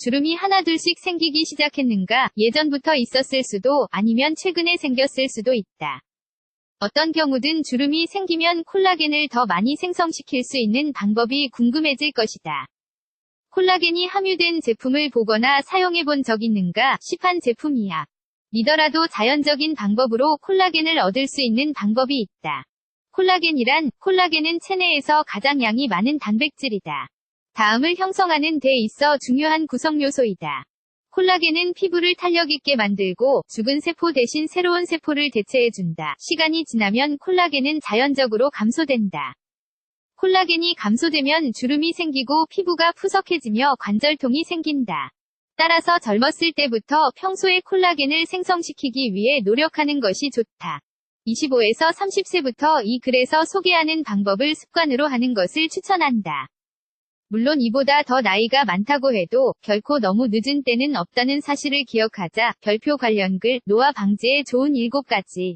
주름이 하나둘씩 생기기 시작했는가? 예전부터 있었을 수도 아니면 최근에 생겼을 수도 있다. 어떤 경우든 주름이 생기면 콜라겐을 더 많이 생성시킬 수 있는 방법이 궁금해질 것이다. 콜라겐이 함유된 제품을 보거나 사용해본 적 있는가? 시판 제품이야. 믿어라도 자연적인 방법으로 콜라겐을 얻을 수 있는 방법이 있다. 콜라겐은 체내에서 가장 양이 많은 단백질이다. 다음을 형성하는 데 있어 중요한 구성요소이다. 콜라겐은 피부를 탄력있게 만들고 죽은 세포 대신 새로운 세포를 대체해준다. 시간이 지나면 콜라겐은 자연적으로 감소된다. 콜라겐이 감소되면 주름이 생기고 피부가 푸석해지며 관절통이 생긴다. 따라서 젊었을 때부터 평소에 콜라겐을 생성시키기 위해 노력하는 것이 좋다. 25에서 30세부터 이 글에서 소개하는 방법을 습관으로 하는 것을 추천한다. 물론 이보다 더 나이가 많다고 해도 결코 너무 늦은 때는 없다는 사실을 기억하자. 별표 관련 글, 노화 방지에 좋은 7가지.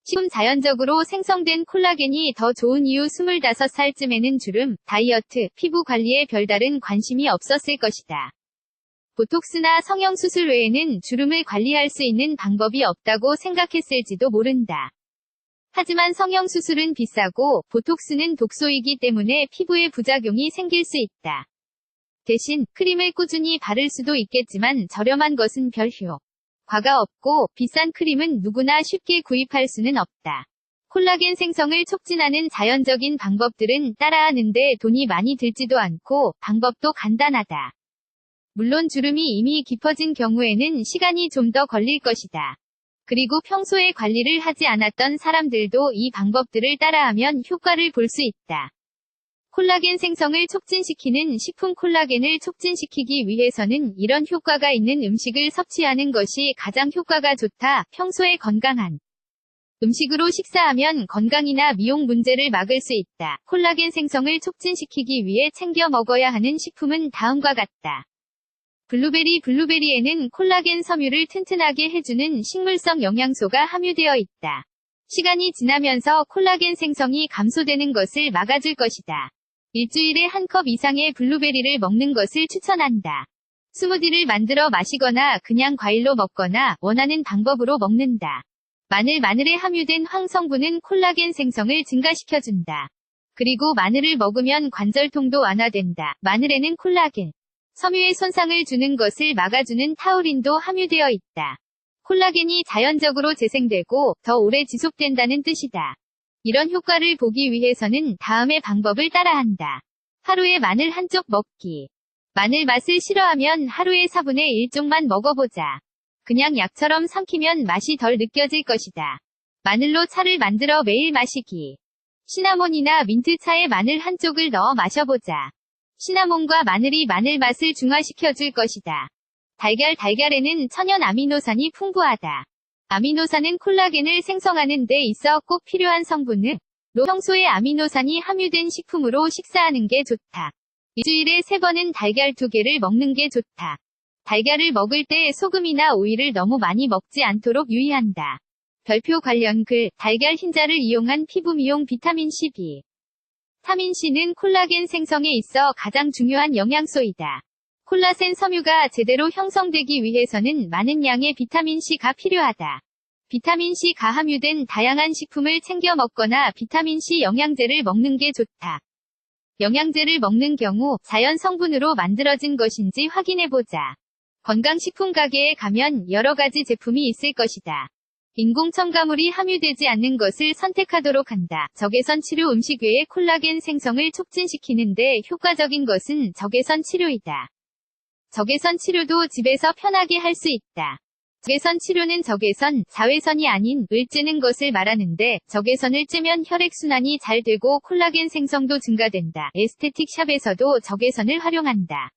지금 자연적으로 생성된 콜라겐이 더 좋은 이유. 25살쯤에는 주름, 다이어트, 피부 관리에 별다른 관심이 없었을 것이다. 보톡스나 성형수술 외에는 주름을 관리할 수 있는 방법이 없다고 생각했을지도 모른다. 하지만 성형수술은 비싸고 보톡스는 독소이기 때문에 피부에 부작용이 생길 수 있다. 대신 크림을 꾸준히 바를 수도 있겠지만 저렴한 것은 별 효과가 없고 비싼 크림은 누구나 쉽게 구입할 수는 없다. 콜라겐 생성을 촉진하는 자연적인 방법들은 따라하는데 돈이 많이 들지도 않고 방법도 간단하다. 물론 주름이 이미 깊어진 경우에는 시간이 좀 더 걸릴 것이다. 그리고 평소에 관리를 하지 않았던 사람들도 이 방법들을 따라하면 효과를 볼 수 있다. 콜라겐 생성을 촉진시키는 식품. 콜라겐을 촉진시키기 위해서는 이런 효과가 있는 음식을 섭취하는 것이 가장 효과가 좋다. 평소에 건강한 음식으로 식사하면 건강이나 미용 문제를 막을 수 있다. 콜라겐 생성을 촉진시키기 위해 챙겨 먹어야 하는 식품은 다음과 같다. 블루베리에는 콜라겐 섬유를 튼튼하게 해주는 식물성 영양소가 함유되어 있다. 시간이 지나면서 콜라겐 생성이 감소되는 것을 막아줄 것이다. 일주일에 한 컵 이상의 블루베리를 먹는 것을 추천한다. 스무디를 만들어 마시거나 그냥 과일로 먹거나 원하는 방법으로 먹는다. 마늘에 함유된 황성분은 콜라겐 생성을 증가시켜준다. 그리고 마늘을 먹으면 관절통도 완화된다. 마늘에는 콜라겐 섬유의 손상을 주는 것을 막아주는 타우린도 함유되어 있다. 콜라겐이 자연적으로 재생되고 더 오래 지속된다는 뜻이다. 이런 효과를 보기 위해서는 다음의 방법을 따라한다. 하루에 마늘 한 쪽 먹기. 마늘 맛을 싫어하면 하루에 4분의 1쪽만 먹어보자. 그냥 약처럼 삼키면 맛이 덜 느껴질 것이다. 마늘로 차를 만들어 매일 마시기. 시나몬이나 민트차에 마늘 한 쪽을 넣어 마셔보자. 시나몬과 마늘이 마늘 맛을 중화시켜줄 것이다. 달걀에는 천연 아미노산이 풍부하다. 아미노산은 콜라겐을 생성하는 데 있어 꼭 필요한 성분으로 평소에 아미노산이 함유된 식품으로 식사하는 게 좋다. 일주일에 3번은 달걀 2개를 먹는 게 좋다. 달걀을 먹을 때 소금이나 오일을 너무 많이 먹지 않도록 유의한다. 별표 관련 글, 달걀 흰자를 이용한 피부 미용. 비타민 C2. 비타민 C는 콜라겐 생성에 있어 가장 중요한 영양소이다. 콜라겐 섬유가 제대로 형성되기 위해서는 많은 양의 비타민 C가 필요하다. 비타민 C가 함유된 다양한 식품을 챙겨 먹거나 비타민 C 영양제를 먹는 게 좋다. 영양제를 먹는 경우 자연 성분으로 만들어진 것인지 확인해보자. 건강식품 가게에 가면 여러 가지 제품이 있을 것이다. 인공 첨가물이 함유되지 않는 것을 선택하도록 한다. 적외선 치료. 음식 외에 콜라겐 생성을 촉진시키는데 효과적인 것은 적외선 치료이다. 적외선 치료도 집에서 편하게 할 수 있다. 적외선 치료는 적외선, 자외선이 아닌 을 쬐는 것을 말하는데 적외선을 쬐면 혈액순환이 잘 되고 콜라겐 생성도 증가된다. 에스테틱 샵에서도 적외선을 활용한다.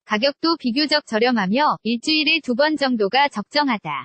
가격도 비교적 저렴하며 일주일에 2번 정도가 적정하다.